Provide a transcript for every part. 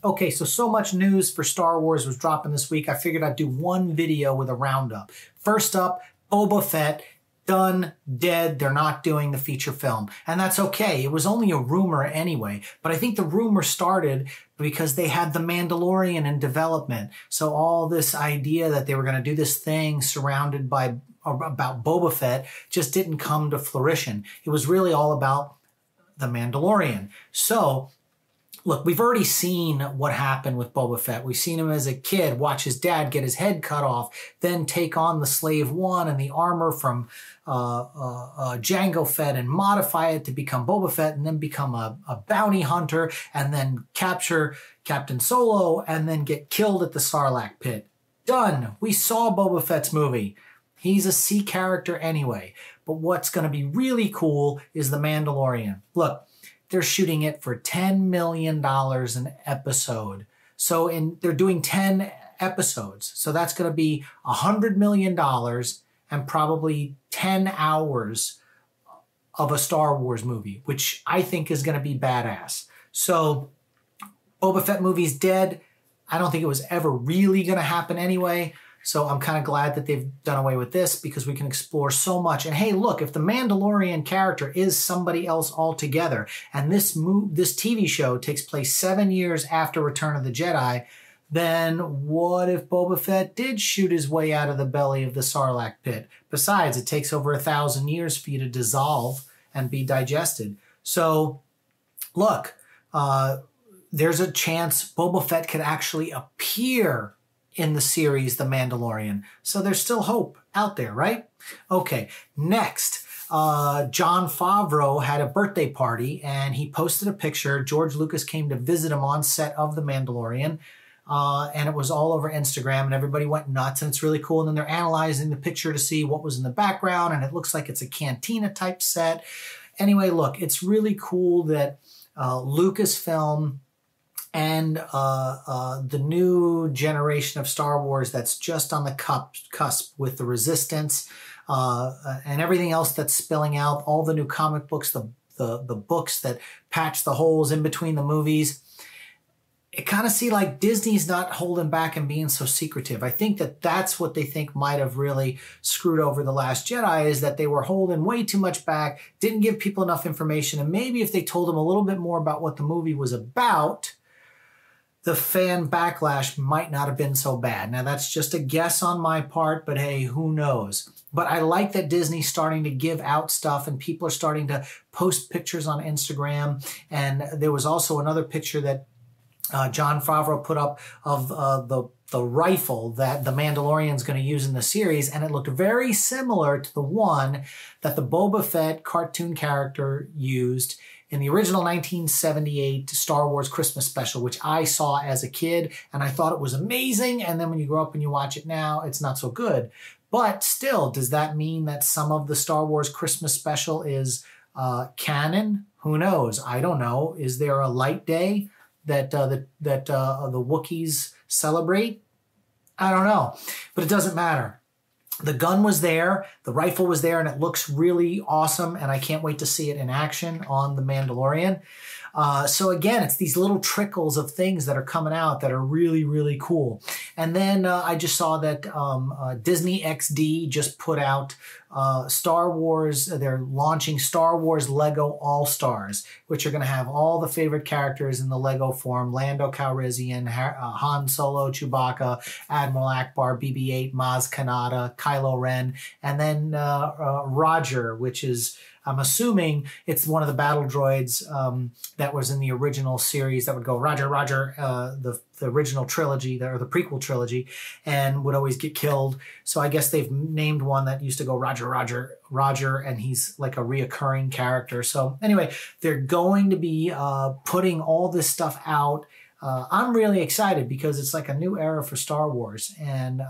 Okay, so much news for Star Wars was dropping this week. I figured I'd do one video with a roundup. First up, Boba Fett, done, dead. They're not doing the feature film. And that's okay. It was only a rumor anyway. But I think the rumor started because they had the Mandalorian in development. So all this idea that they were going to do this thing surrounded by about Boba Fett just didn't come to fruition. It was really all about the Mandalorian. So look, we've already seen what happened with Boba Fett. We've seen him as a kid watch his dad get his head cut off, then take on the Slave One and the armor from Jango Fett and modify it to become Boba Fett, and then become a bounty hunter, and then capture Captain Solo, and then get killed at the Sarlacc pit. Done. We saw Boba Fett's movie. He's a C character anyway. But what's going to be really cool is the Mandalorian. Look, they're shooting it for $10 million an episode. So they're doing 10 episodes. So that's going to be $100 million and probably 10 hours of a Star Wars movie, which I think is going to be badass. So Boba Fett movie's dead. I don't think it was ever really going to happen anyway. So I'm kind of glad that they've done away with this because we can explore so much. And hey, look, if the Mandalorian character is somebody else altogether, and this TV show takes place 7 years after Return of the Jedi, then what if Boba Fett did shoot his way out of the belly of the Sarlacc pit? Besides, it takes over 1,000 years for you to dissolve and be digested. So look, there's a chance Boba Fett could actually appear in the series The Mandalorian. So there's still hope out there, right? Okay, next, Jon Favreau had a birthday party and he posted a picture. George Lucas came to visit him on set of The Mandalorian, and it was all over Instagram and everybody went nuts, and it's really cool. And then they're analyzing the picture to see what was in the background, and it looks like it's a cantina type set. Anyway, look, it's really cool that Lucasfilm and the new generation of Star Wars that's just on the cusp with the Resistance and everything else that's spilling out, all the new comic books, the books that patch the holes in between the movies. It kind of see like Disney's not holding back and being so secretive. I think that that's what they think might have really screwed over The Last Jedi, is that they were holding way too much back, didn't give people enough information, and maybe if they told them a little bit more about what the movie was about, the fan backlash might not have been so bad. Now, that's just a guess on my part, but hey, who knows? But I like that Disney's starting to give out stuff and people are starting to post pictures on Instagram. And there was also another picture that Jon Favreau put up of the rifle that the Mandalorian's going to use in the series, and it looked very similar to the one that the Boba Fett cartoon character used in the original 1978 Star Wars Christmas special, which I saw as a kid, and I thought it was amazing. And then when you grow up and you watch it now, it's not so good. But still, does that mean that some of the Star Wars Christmas special is canon? Who knows? I don't know. Is there a light day that the Wookiees celebrate? I don't know, but it doesn't matter. The gun was there, the rifle was there, and it looks really awesome, and I can't wait to see it in action on The Mandalorian. So again, it's these little trickles of things that are coming out that are really, really cool. And then I just saw that Disney XD just put out Star Wars. They're launching Star Wars Lego All-Stars, which are going to have all the favorite characters in the Lego form: Lando Calrissian, Han Solo, Chewbacca, Admiral Akbar, BB-8, Maz Kanata, Kylo Ren, and then Roger, which is, I'm assuming it's one of the battle droids that was in the original series that would go Roger, Roger, the original trilogy, or the prequel trilogy, and would always get killed. So I guess they've named one that used to go Roger, Roger, Roger, and he's like a reoccurring character. So anyway, they're going to be putting all this stuff out. I'm really excited because it's like a new era for Star Wars, and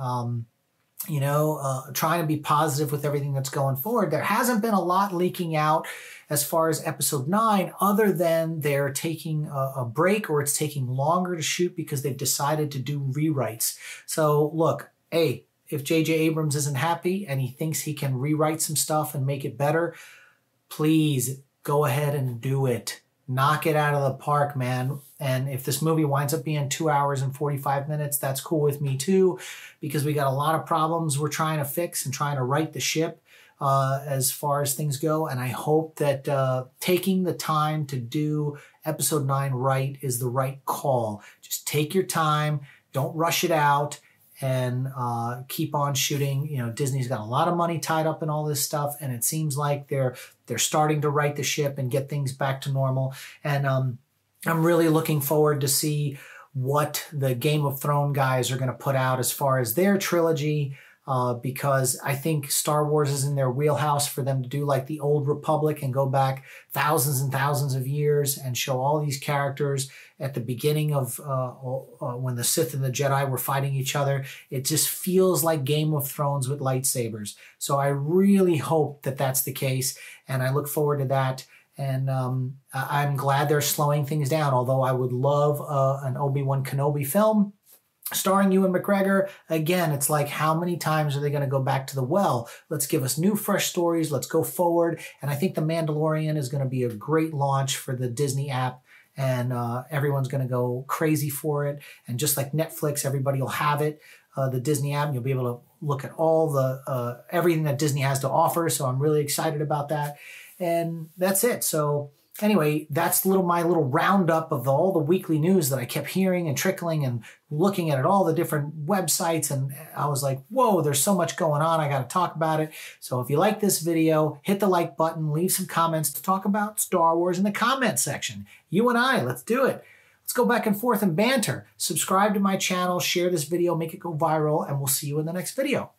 you know, trying to be positive with everything that's going forward. There hasn't been a lot leaking out as far as episode 9, other than they're taking a break, or it's taking longer to shoot because they've decided to do rewrites. So look, hey, if J.J. Abrams isn't happy and he thinks he can rewrite some stuff and make it better, please go ahead and do it. knock it out of the park, man. And if this movie winds up being 2 hours and 45 minutes, that's cool with me too, because we got a lot of problems we're trying to fix and trying to right the ship as far as things go. And I hope that taking the time to do episode 9 right is the right call. Just take your time. Don't rush it out. And keep on shooting. You know, Disney's got a lot of money tied up in all this stuff, and it seems like they're starting to right the ship and get things back to normal. And I'm really looking forward to see what the Game of Thrones guys are going to put out as far as their trilogy, because I think Star Wars is in their wheelhouse for them to do like the Old Republic and go back thousands and thousands of years and show all these characters at the beginning of when the Sith and the Jedi were fighting each other. It just feels like Game of Thrones with lightsabers. So I really hope that that's the case, and I look forward to that. And I'm glad they're slowing things down, although I would love an Obi-Wan Kenobi film starring Ewan McGregor. Again, it's like, how many times are they going to go back to the well? Let's give us new, fresh stories. Let's go forward. And I think The Mandalorian is going to be a great launch for the Disney app. And everyone's going to go crazy for it. And just like Netflix, everybody will have it, the Disney app. And you'll be able to look at all the everything that Disney has to offer. So I'm really excited about that. And that's it. So anyway, that's my little roundup of all the weekly news that I kept hearing and trickling and looking at all the different websites. And I was like, whoa, there's so much going on. I got to talk about it. So if you like this video, hit the like button, leave some comments to talk about Star Wars in the comment section. You and I, let's do it. Let's go back and forth and banter. Subscribe to my channel, share this video, make it go viral, and we'll see you in the next video.